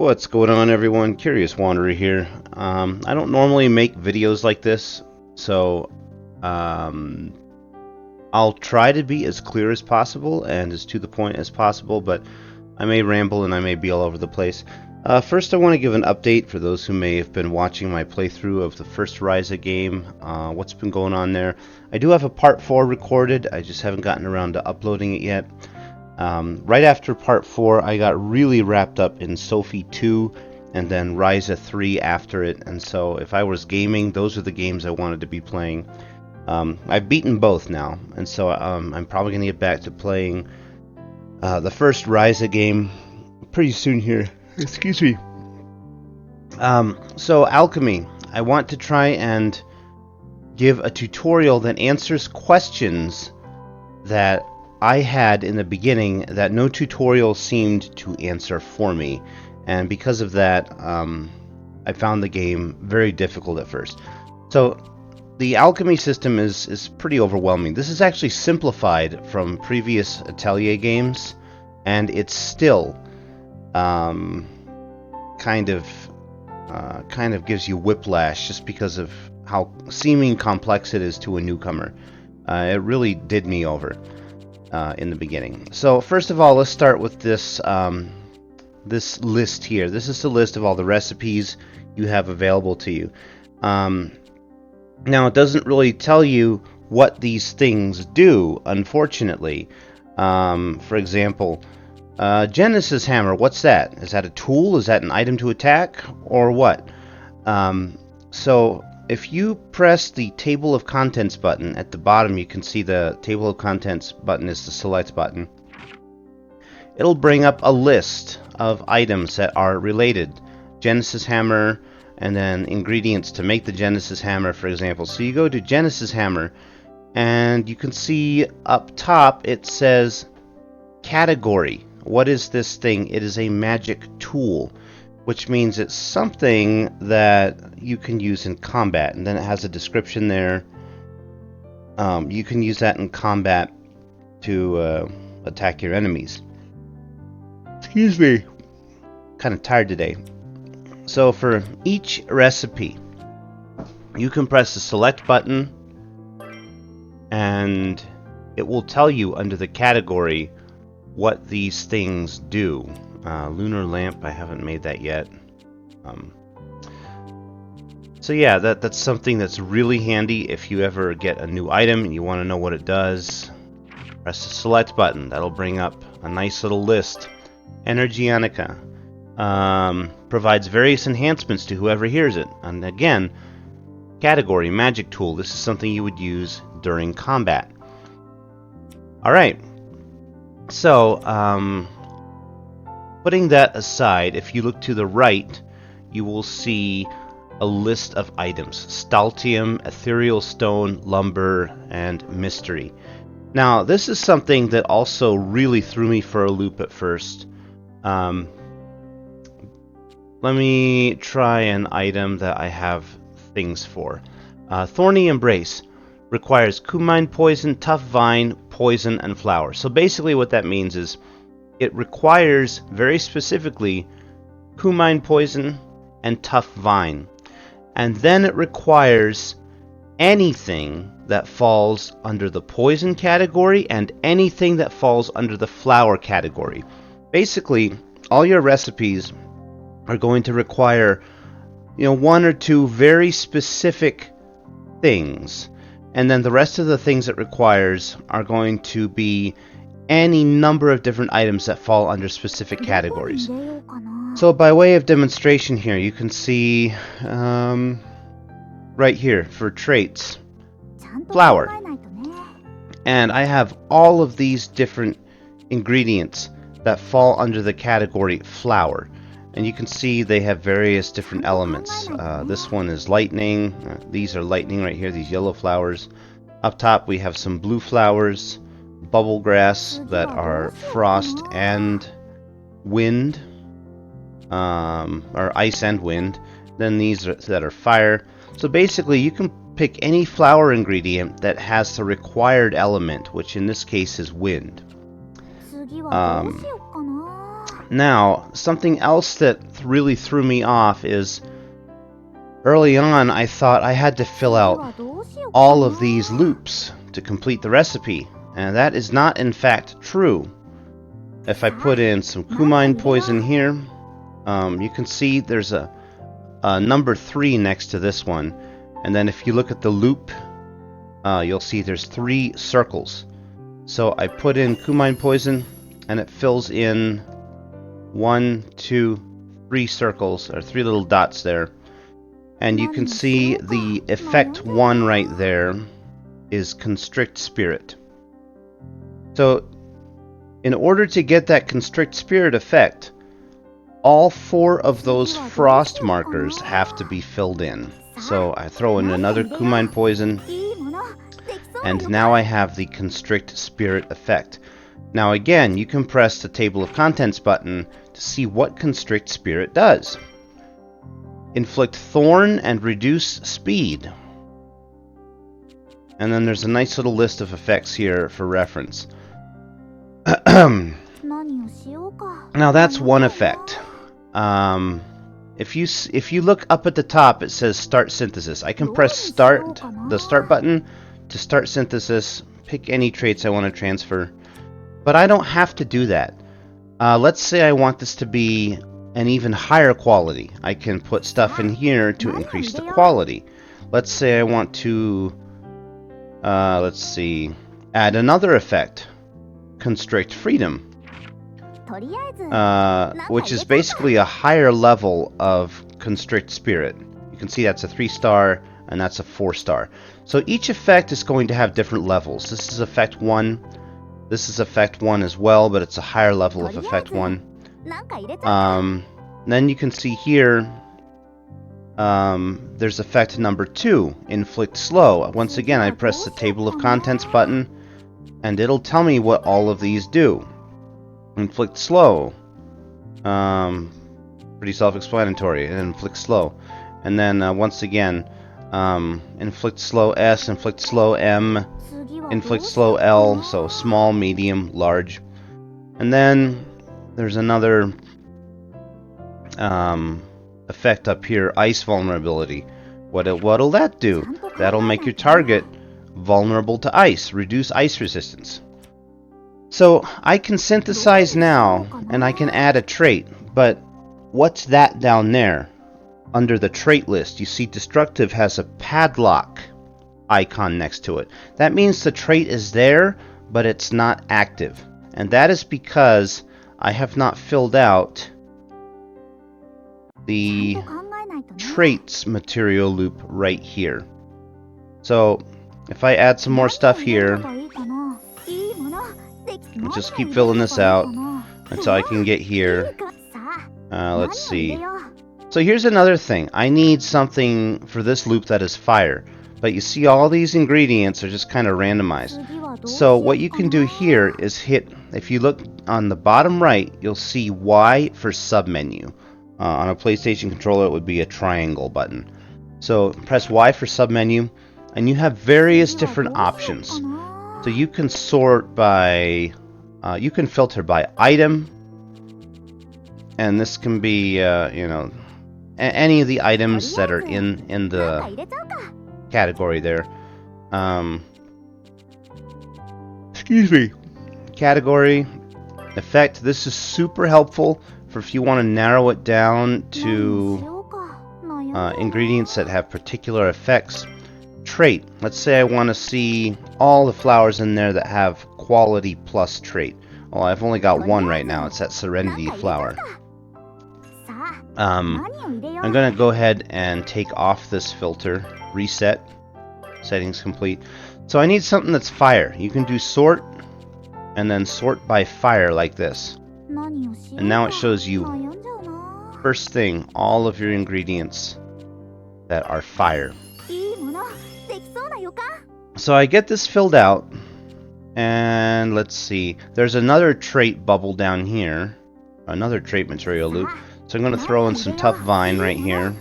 What's going on, everyone? Curious Wanderer here. I don't normally make videos like this, so I'll try to be as clear as possible and as to the point as possible, but I may ramble and I may be all over the place. First, I want to give an update for those who may have been watching my playthrough of the first Ryza game, what's been going on there. I do have a part 4 recorded, I just haven't gotten around to uploading it yet. Right after part 4, I got really wrapped up in Sophie 2 and then Ryza 3 after it, and so if I was gaming, those are the games I wanted to be playing. I've beaten both now, and so I'm probably going to get back to playing the first Ryza game pretty soon here. Excuse me. So alchemy. I want to try and give a tutorial that answers questions that I had in the beginning that no tutorial seemed to answer for me, and because of that, I found the game very difficult at first. So the alchemy system is pretty overwhelming. This is actually simplified from previous Atelier games, and it's still kind of gives you whiplash just because of how seeming complex it is to a newcomer. It really did me over in the beginning. So first of all, let's start with this this list here. This is the list of all the recipes you have available to you. Now, it doesn't really tell you what these things do, unfortunately. For example, Genesis hammer, what's that? Is that a tool? Is that an item to attack? Or what? So if you press the table of contents button at the bottom, you can see the table of contents button is the select button. It'll bring up a list of items that are related. Genesis hammer, and then ingredients to make the Genesis hammer, for example. So you go to Genesis hammer, and you can see up top it says category. What is this thing? It is a magic tool, which means it's something that you can use in combat. And then it has a description there. You can use that in combat to attack your enemies. Excuse me. Kind of tired today. So for each recipe, you can press the select button and it will tell you under the category what these things do. Lunar lamp, I haven't made that yet. So yeah, that's something that's really handy if you ever get a new item and you want to know what it does. Press the select button. That'll bring up a nice little list. Energetica. Provides various enhancements to whoever hears it. And again, category, magic tool. This is something you would use during combat. Alright. So, putting that aside, if you look to the right, you will see a list of items. Staltium, ethereal stone, lumber, and mystery. Now, this is something that also really threw me for a loop at first. Let me try an item that I have things for. Thorny Embrace requires Kumine poison, tough vine, poison, and flower. So basically what that means is it requires very specifically Kumine poison and tough vine. And then it requires anything that falls under the poison category and anything that falls under the flower category. Basically, all your recipes are going to require, one or two very specific things, and then the rest of the things it requires are going to be any number of different items that fall under specific categories. So by way of demonstration here, you can see right here for traits, flour, and I have all of these different ingredients that fall under the category flour. And you can see they have various different elements. This one is lightning. These are lightning right here, these yellow flowers. Up top we have some blue flowers, bubble grass that are frost and wind, or ice and wind. Then these that are fire. So basically you can pick any flower ingredient that has the required element, which in this case is wind. Now, something else that really threw me off is early on I thought I had to fill out all of these loops to complete the recipe, and that is not in fact true. If I put in some Kumine poison here, you can see there's a number 3 next to this one, and then if you look at the loop, you'll see there's 3 circles. So I put in Kumine poison and it fills in 1, 2, 3 circles, or 3 little dots there. And you can see the effect 1 right there is Constrict Spirit. So in order to get that Constrict Spirit effect, all 4 of those frost markers have to be filled in. So I throw in another Kumine poison, and now I have the Constrict Spirit effect. Now again, you can press the Table of Contents button to see what Constrict Spirit does. Inflict Thorn and reduce speed. And then there's a nice little list of effects here for reference. Now that's one effect. If you look up at the top, it says Start Synthesis. I can press the Start button to start synthesis, pick any traits I want to transfer, but I don't have to do that. Let's say I want this to be an even higher quality. I can put stuff in here to increase the quality. Let's say I want to, add another effect, Constrict Freedom, which is basically a higher level of Constrict Spirit. You can see that's a 3-star and that's a 4-star. So each effect is going to have different levels. This is effect 1. This is effect 1 as well, but it's a higher level of effect 1. Then you can see here there's effect number 2, Inflict Slow. Once again, I press the Table of Contents button and it'll tell me what all of these do. Inflict Slow, pretty self-explanatory. Inflict Slow, and then once again, Inflict Slow S, Inflict Slow M, Inflict Slow L, so small, medium, large. And then there's another effect up here, Ice Vulnerability. What'll that do? That'll make your target vulnerable to ice, reduce ice resistance. So I can synthesize now, and I can add a trait, but what's that down there? Under the trait list, you see Destructive has a padlock icon next to it. That means the trait is there, but it's not active. And that is because I have not filled out the traits material loop right here. So if I add some more stuff here, I'll just keep filling this out until I can get here. Let's see. So here's another thing. I need something for this loop that is fire. But you see all these ingredients are just kind of randomized. So what you can do here is hit, if you look on the bottom right, you'll see Y for submenu. On a PlayStation controller, it would be a triangle button. So press Y for submenu, and you have various different options. So you can sort by, you can filter by item, and this can be, you know, any of the items that are in the category there. Excuse me. Category, effect. This is super helpful for if you want to narrow it down to ingredients that have particular effects. Trait. Let's say I want to see all the flowers in there that have quality plus trait. Well, I've only got one right now. It's that Serenity flower. I'm going to go ahead and take off this filter. Reset. Settings complete. So I need something that's fire. You can do sort and then sort by fire like this. And now it shows you first thing all of your ingredients that are fire. So I get this filled out, and let's see, there's another trait bubble down here, another trait material loop. So I'm going to throw in some tough vine right here,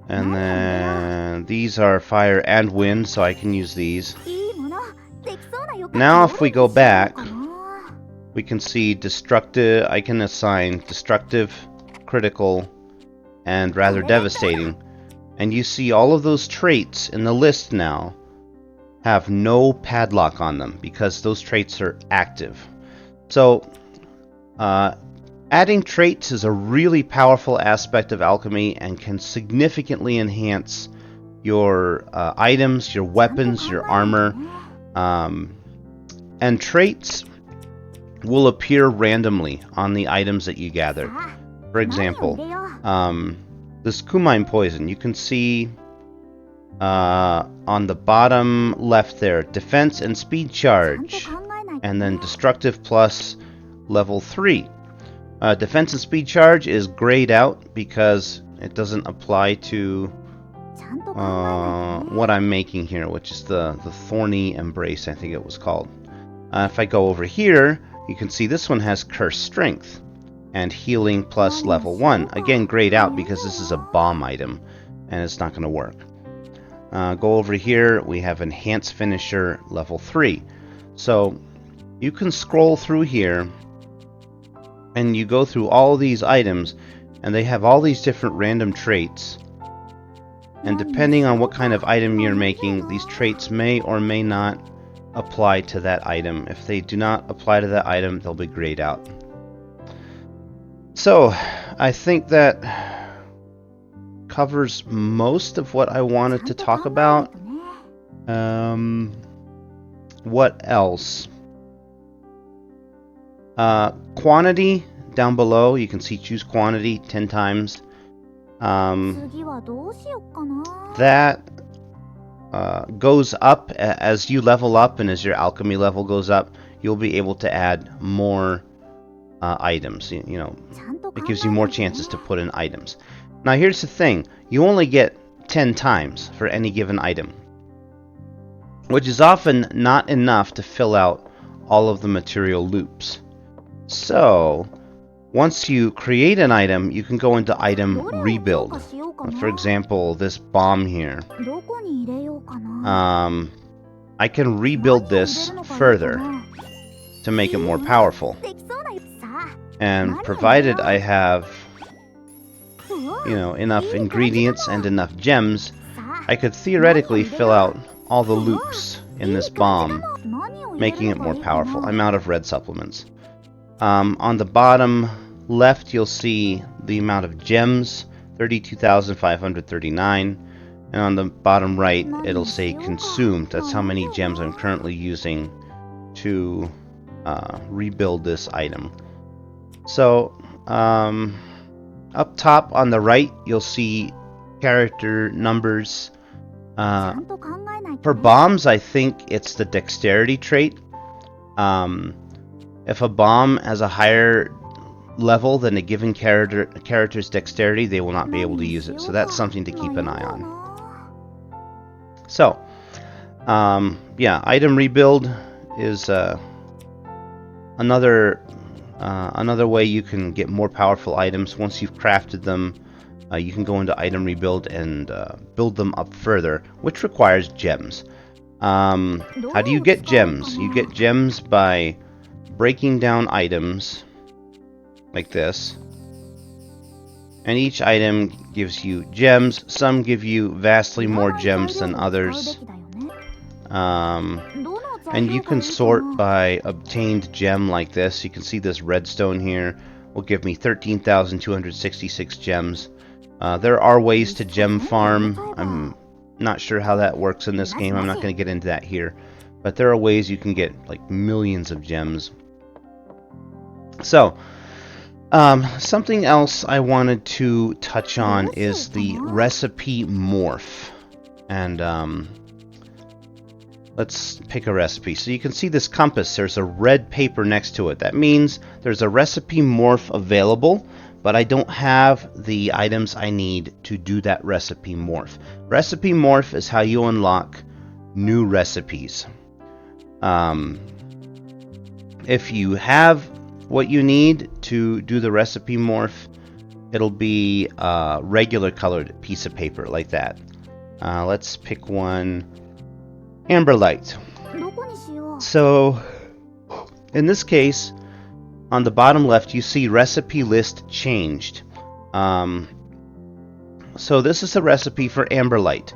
and then these are fire and wind, so I can use these. Now if we go back, we can see destructive. I can assign destructive, critical, and rather devastating. And you see all of those traits in the list now have no padlock on them because those traits are active. So adding traits is a really powerful aspect of alchemy and can significantly enhance your items, your weapons, your armor. And traits will appear randomly on the items that you gather. For example, this Kumine poison, you can see on the bottom left there, defense and speed charge, and then destructive plus level 3. Defense and speed charge is grayed out because it doesn't apply to what I'm making here, which is the Thorny Embrace, I think it was called. If I go over here, you can see this one has Cursed Strength and Healing plus level 1. Again, grayed out because this is a bomb item and it's not going to work. Go over here, we have Enhanced Finisher level 3. So you can scroll through here and you go through all of these items and they have all these different random traits. And depending on what kind of item you're making, these traits may or may not apply to that item. If they do not apply to that item, they'll be grayed out. So I think that covers most of what I wanted to talk about. What else? Quantity down below, you can see choose quantity 10 times. That goes up as you level up, and as your alchemy level goes up, you'll be able to add more items. You know, it gives you more chances to put in items. Now here's the thing, you only get 10 times for any given item, which is often not enough to fill out all of the material loops. So once you create an item, you can go into item rebuild. For example, this bomb here. I can rebuild this further to make it more powerful. And provided I have, you know, enough ingredients and enough gems, I could theoretically fill out all the loops in this bomb, making it more powerful. I'm out of red supplements. On the bottom left, you'll see the amount of gems, 32,539. And on the bottom right, it'll say consumed. That's how many gems I'm currently using to rebuild this item. So, up top on the right, you'll see character numbers. For bombs, I think it's the dexterity trait. If a bomb has a higher level than a given character's dexterity, they will not be able to use it. So that's something to keep an eye on. So, yeah, item rebuild is another way you can get more powerful items. Once you've crafted them, you can go into item rebuild and build them up further, which requires gems. How do you get gems? You get gems by breaking down items like this, and each item gives you gems. Some give you vastly more gems than others, and you can sort by obtained gem like this. You can see this redstone here will give me 13,266 gems. There are ways to gem farm. I'm not sure how that works in this game. I'm not going to get into that here, but there are ways you can get like millions of gems. So something else I wanted to touch on is the recipe morph. And let's pick a recipe. So you can see this compass, there's a red paper next to it. That means there's a recipe morph available, but I don't have the items I need to do that recipe morph. Recipe morph is how you unlock new recipes. If you have what you need to do the recipe morph, it'll be a regular colored piece of paper like that. Let's pick one. Amberlight. So, in this case, on the bottom left, you see recipe list changed. So this is the recipe for amberlite.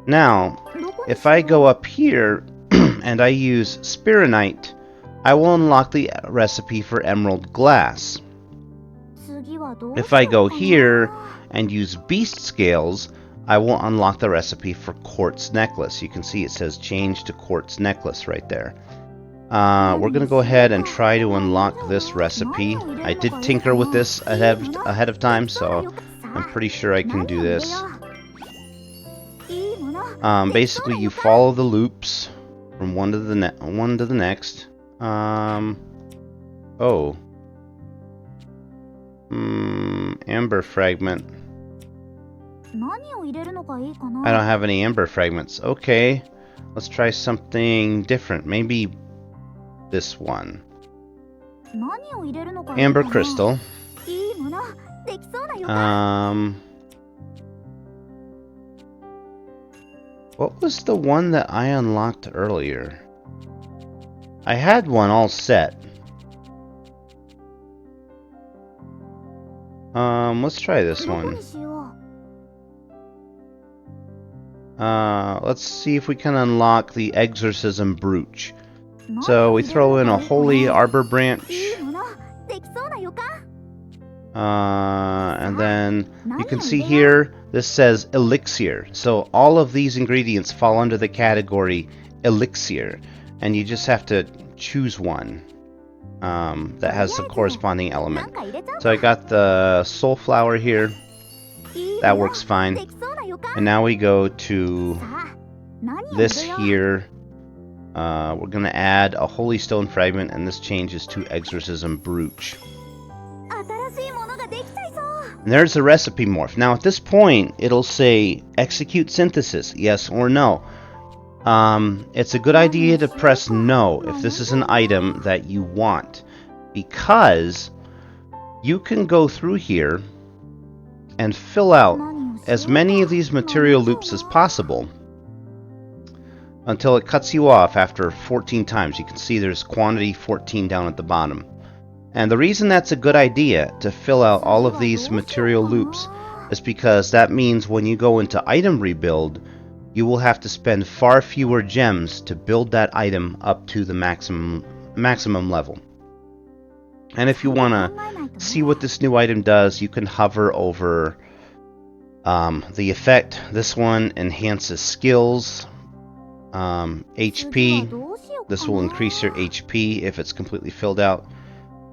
Now, if I go up here and I use spironite, I will unlock the recipe for emerald glass. If I go here and use beast scales, I will unlock the recipe for quartz necklace. You can see it says change to quartz necklace right there. We're going to go ahead and try to unlock this recipe. I did tinker with this ahead of time, so I'm pretty sure I can do this. Basically, you follow the loops from one to the next. Amber fragment. I don't have any amber fragments. Okay, let's try something different. Maybe this one. Amber crystal. What was the one that I unlocked earlier? I had one all set. Let's try this one. Let's see if we can unlock the exorcism brooch. So we throw in a holy arbor branch. And then you can see here, this says elixir. So all of these ingredients fall under the category elixir. And you just have to choose one that has the corresponding element. So I got the soul flower here. That works fine. And now we go to this here. We're going to add a holy stone fragment, and this changes to exorcism brooch. And there's the recipe morph. Now at this point, it'll say execute synthesis, yes or no. It's a good idea to press no if this is an item that you want, because you can go through here and fill out as many of these material loops as possible until it cuts you off after 14 times. You can see there's quantity 14 down at the bottom. And the reason that's a good idea to fill out all of these material loops is because that means when you go into item rebuild, you will have to spend far fewer gems to build that item up to the maximum level. And if you want to see what this new item does, you can hover over the effect. This one enhances skills, HP. This will increase your HP if it's completely filled out.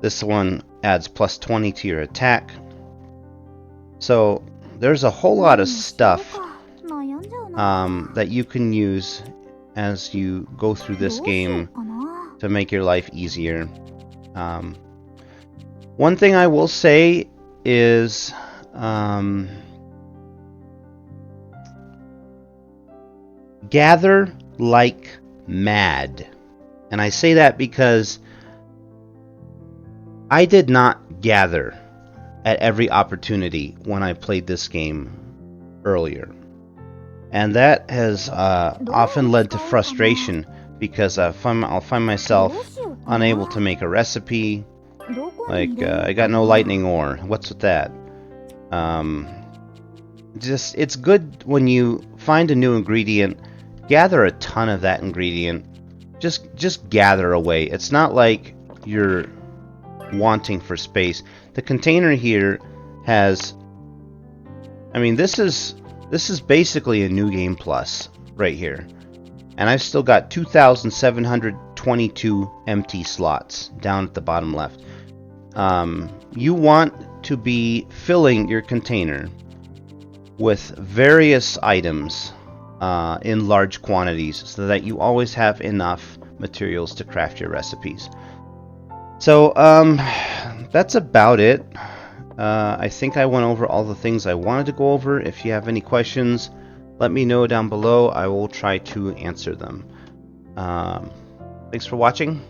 This one adds plus 20 to your attack. So there's a whole lot of stuff that you can use as you go through this game to make your life easier. One thing I will say is gather like mad. And I say that because I did not gather at every opportunity when I played this game earlier. And that has often led to frustration because I'll find myself unable to make a recipe. Like, I got no lightning ore. What's with that? It's good when you find a new ingredient, gather a ton of that ingredient. Just gather away. It's not like you're wanting for space. The container here has, I mean, this is basically a new game plus right here, and I've still got 2,722 empty slots down at the bottom left. You want to be filling your container with various items in large quantities so that you always have enough materials to craft your recipes. So that's about it. I think I went over all the things I wanted to go over. If you have any questions, let me know down below. I will try to answer them. Thanks for watching.